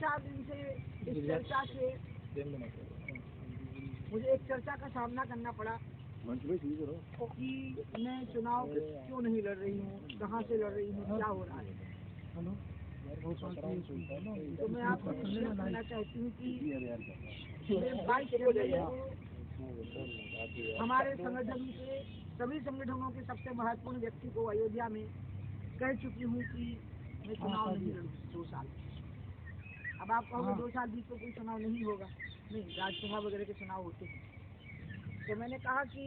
4 दिन से इस चर्चा से मुझे एक चर्चा का सामना करना पड़ा कि मैं चुनाव क्यों नहीं लड़ रही हूँ, कहाँ से लड़ रही हूँ, क्या हो रहा है। तो मैं आपको शेयर करना चाहती हूँ कि 22 जनवरी को हमारे संगठन के सभी संगठनों के सबसे महत्वपूर्ण व्यक्ति को अयोध्या में कह चुकी हूँ कि मैं चुनाव नहीं लड़ूंगी 2 साल। अब आप कहोगे 2 साल बीच तो कोई चुनाव नहीं होगा, नहीं, राज्यसभा वगैरह के चुनाव होते हैं। तो मैंने कहा कि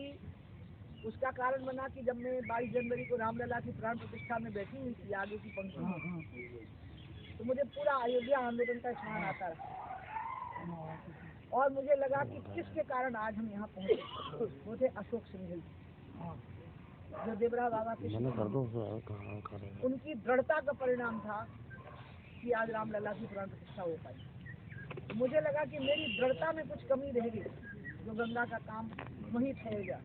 उसका कारण बना कि जब मैं 22 जनवरी को रामलला की प्राण प्रतिष्ठा में बैठी हुई थी आगे की पंक्ति में, तो मुझे पूरा अयोध्या आंदोलन का स्मरण आता रहा और मुझे लगा कि किसके कारण आज हम यहाँ पहुँचे। वो थे अशोक सिंघल, जो देवरा बाबा के उनकी दृढ़ता का परिणाम था कि आज रामलला की प्राण प्रतिष्ठा हो पाई। तो मुझे लगा कि मेरी दृढ़ता में कुछ कमी रह गई, जो गंगा का काम वहीं ठहर गया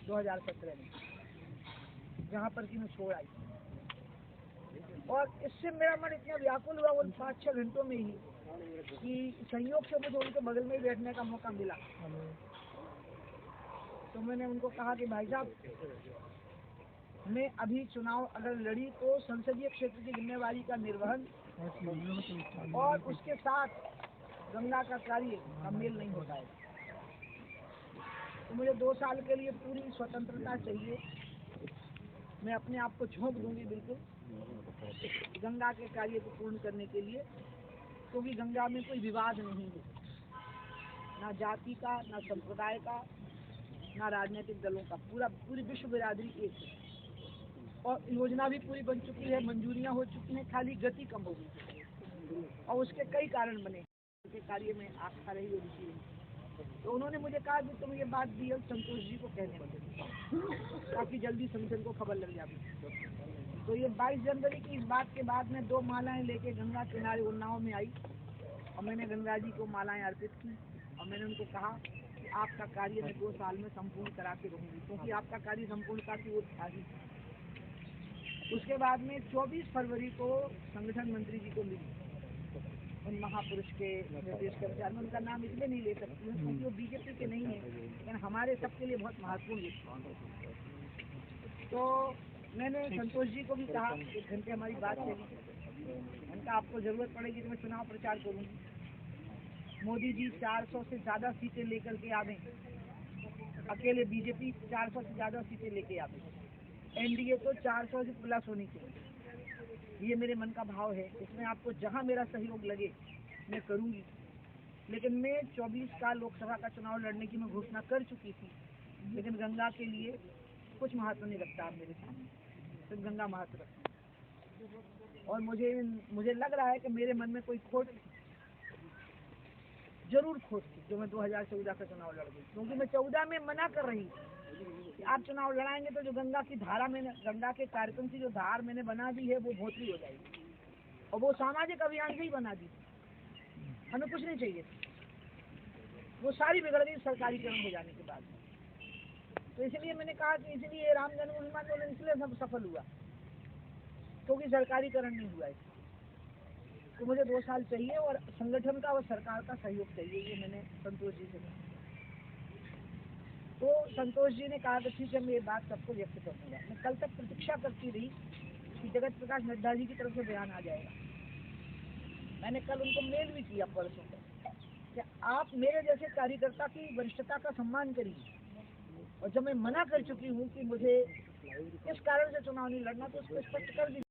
2017 में, जहाँ पर कि मैं छोड़ आई। और इससे मेरा मन इतना व्याकुल हुआ उन 5-6 घंटों में ही कि संयोग से मुझे उनके बगल में ही बैठने का मौका मिला। तो मैंने उनको कहा कि भाई साहब, मैं अभी चुनाव अगर लड़ी तो संसदीय क्षेत्र की जिम्मेवारी का निर्वहन और उसके साथ गंगा का कार्य का मेल नहीं होता है। तो मुझे 2 साल के लिए पूरी स्वतंत्रता चाहिए। मैं अपने आप को झोंक दूंगी बिल्कुल गंगा के कार्य को पूर्ण करने के लिए, क्योंकि गंगा में कोई विवाद नहीं है, ना जाति का, ना संप्रदाय का, ना राजनीतिक दलों का। पूरी विश्व बिरादरी एक है और योजना भी पूरी बन चुकी है, मंजूरियां हो चुकी हैं, खाली गति कम हो गई और उसके कई कारण बने के कार्य में आस्था रही और रुचि रही। तो उन्होंने मुझे कहा कि तुम ये बात डी एल संतोष जी को कहने लगे ताकि जल्दी संगठन को खबर लग जाए। तो ये 22 जनवरी की इस बात के बाद में 2 मालाएं लेके गंगा किनारे उन्नाव में आई और मैंने गंगा जी को मालाएं अर्पित की और मैंने उनको कहा कि आपका कार्य मैं 2 साल में संपूर्ण करा के रहूंगी, क्योंकि आपका कार्य संपूर्णता की ओर था ही। उसके बाद में 24 फरवरी को संगठन मंत्री जी को मिली, उन महापुरुष के निर्देश के अनुसार। मैं उनका नाम इसलिए नहीं ले सकती हूँ क्योंकि वो बीजेपी के नहीं है, लेकिन हमारे सबके लिए बहुत महत्वपूर्ण व्यक्ति। तो मैंने संतोष जी को भी कहा, 1 घंटे हमारी बात चली। उनका आपको जरूरत पड़ेगी तो मैं चुनाव प्रचार करूंगी, मोदी जी 400 से ज्यादा सीटें लेकर के आवे, अकेले बीजेपी 400 से ज्यादा सीटें लेके आवे, एनडीए तो 400 से प्लस होनी चाहिए। ये मेरे मन का भाव है, इसमें आपको जहां मेरा सहयोग लगे मैं करूंगी। लेकिन मैं 24 का लोकसभा का चुनाव लड़ने की मैं घोषणा कर चुकी थी, लेकिन गंगा के लिए कुछ महत्व नहीं रखता आप मेरे सामने, सिर्फ गंगा महत्व रखती। और मुझे लग रहा है कि मेरे मन में कोई खोट जरूर खोट थी जो मैं 2014 का चुनाव लड़ गई, क्योंकि मैं 14 में मना कर रही कि आप चुनाव लड़ाएंगे तो जो गंगा की धारा मैंने, गंगा के कार्यक्रम की जो धार मैंने बना दी है वो भोतरी हो जाएगी, और वो सामाजिक अभियान से ही बना दी, हमें कुछ नहीं चाहिए, वो सारी बिगड़ गई सरकारीकरण हो जाने के बाद। तो इसलिए मैंने कहा कि इसलिए राम जन्मभूमि आंदोलन इसलिए सब सफल हुआ क्योंकि सरकारीकरण नहीं हुआ है। तो मुझे 2 साल चाहिए और संगठन का और सरकार का सहयोग चाहिए, ये मैंने संतोष जी से कहा। तो संतोष जी ने कहा कि ठीक है, मैं ये बात सबको व्यक्त करूँगा। मैं कल तक प्रतीक्षा करती रही कि जगत प्रकाश नड्डा जी की तरफ से बयान आ जाएगा। मैंने कल उनको मेल भी किया परसों कि आप मेरे जैसे कार्यकर्ता की वरिष्ठता का सम्मान करिए, और जब मैं मना कर चुकी हूँ कि मुझे किस कारण से चुनाव नहीं लड़ना तो उसको स्पष्ट कर दीजिए।